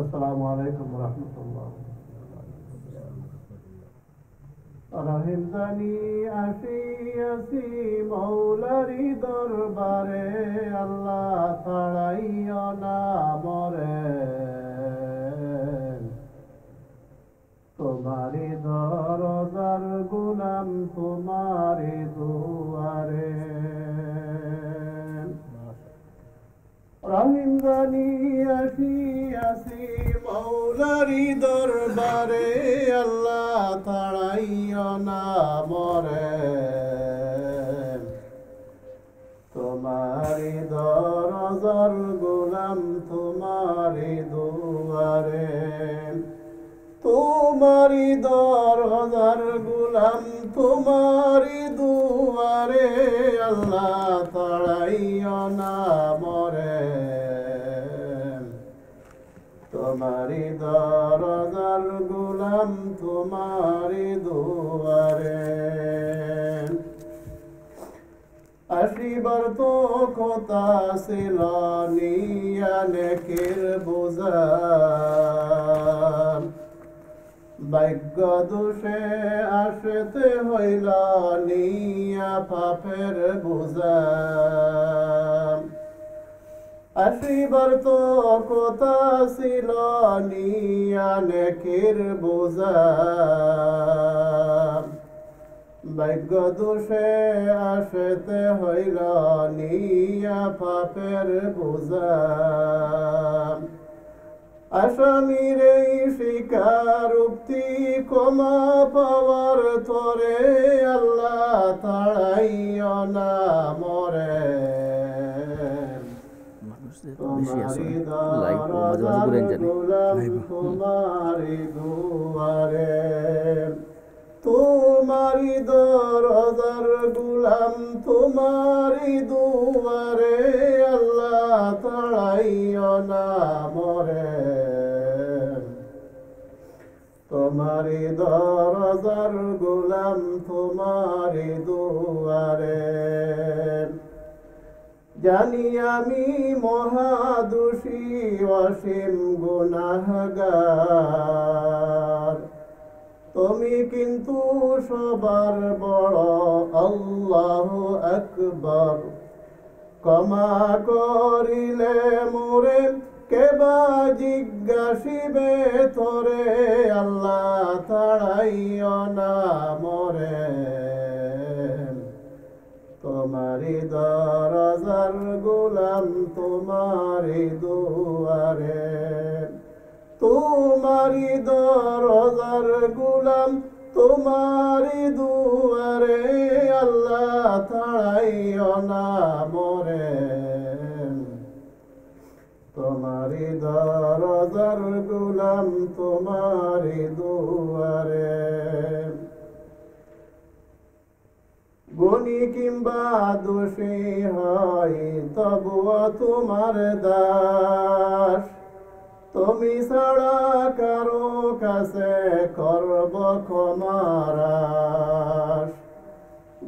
আসসালামু আলাইকুম রহমতুল্লাহ। রহিম জানি আসিয়াছি মৌলারি দরবারে, আল্লাহ ছাড়াইও না মরে। তোমারি দরজার গুলাম তোমারি দুয়ারে। রহিম জানি আসিয়াছি মৌলারি দরবারে, আল্লাহ ছাড়াইও না মরে। তোমারি দরজার গোলাম তোমারি দুয়ারে। তোমারি দরজার গোলাম তোমারি দুয়ারে, আল্লাহ ছাড়াইও না মরে। তোমারি দরজার গোলাম তোমারি দুয়ারে। আসিবার তো কথা ছিল নিয়া নেকির বোঝা, ভাগ্য দোষে আসতে হইল নিয়া পাপের বোঝা। আসিবার তো কথা ছিল নিয়া নেকির বোঝা, ভাগ্য দোষে আসতে হইল নিয়া পাপের বোঝা। আসামির এই স্বীকারোক্তি ক্ষমা পাওয়ার তরে, আল্লাহ ছাড়াইও না মরে। তোমারি দরজার গোলাম তোমারি দুয়ারে। তোমারি দরজার গোলাম তোমারি দুয়ারে, আল্লাহ ছাড়াইও না মরে। তোমারি দরজার গোলাম তোমারি দুয়ারে। জানি আমি মহাদোষী অসীম গুনাহগার, তুমি কিন্তু সবার বড় আল্লাহু আকবার। ক্ষমা করিলে মোরে কেবা জিজ্ঞাসিবে তোরে, আল্লাহ ছাড়াইও না মরে। তোমারি দরজার গোলাম তোমারি দুয়ারে। তোমারি দরজার গোলাম তোমারি দুয়ারে, আল্লাহ ছাড়াইও না মরে। তোমারি দরজার গোলাম তোমারি দুয়ারে। গুণী কিংবা দোষী হয় তবুও তোমার দাস, তুমি ছাড়া কারো কাছে করব ক্ষমার আশ।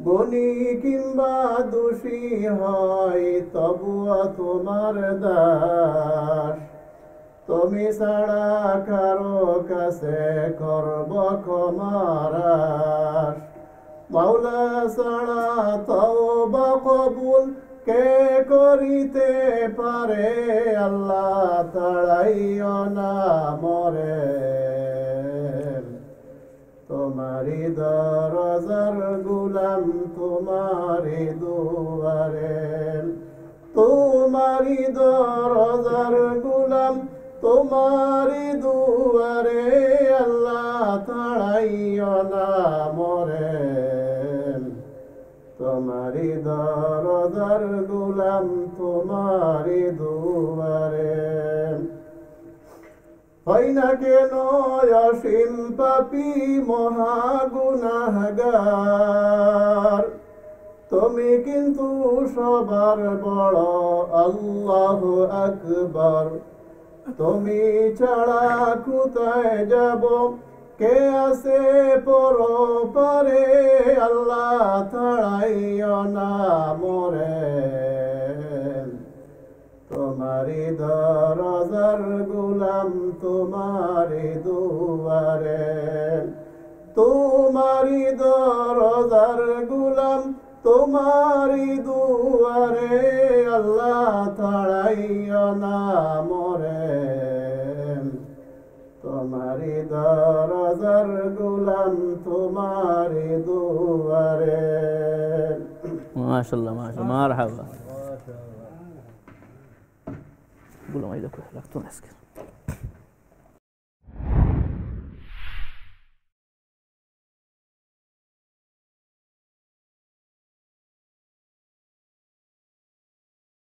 গুণী কিংবা দোষী হয় তবুও তোমার দাস, তুমি ছাড়া কারো কাছে করব ক্ষমার আশ। মাওলা ছাড়া তওবা কবুল কে করিতে পারে, আল্লাহ ছাড়াইও না মরে। তোমারি দরজার গোলাম তোমারি দুয়ারে। তোমারি দরজার গোলাম তোমারি দুয়ারে, আল্লাহ ছাড়াইও না মরে। তোমারি দরজার গোলাম তোমারি দুয়ারে। হয় না কেন অসীম পাপী মহাগুনাহগার, তুমি কিন্তু সবার বড় আল্লাহু আকবার। তুমি ছাড়া কোথায় যাব, কে আছে পরপারে, আল্লাহ ছাড়াইও না মরে। তোমারি দরজার গোলাম তোমারি দুয়ারে তোমারি দরজার গোলাম তোমারি দুয়ারে আল্লাহ তাড়াইয়া না মরে তোমারি দরজার গোলাম তোমারি দুয়ারে মাশাআল্লাহ মাশাআল্লাহ মারহাবা গুলো মাই দেখো লাগতো না আজকে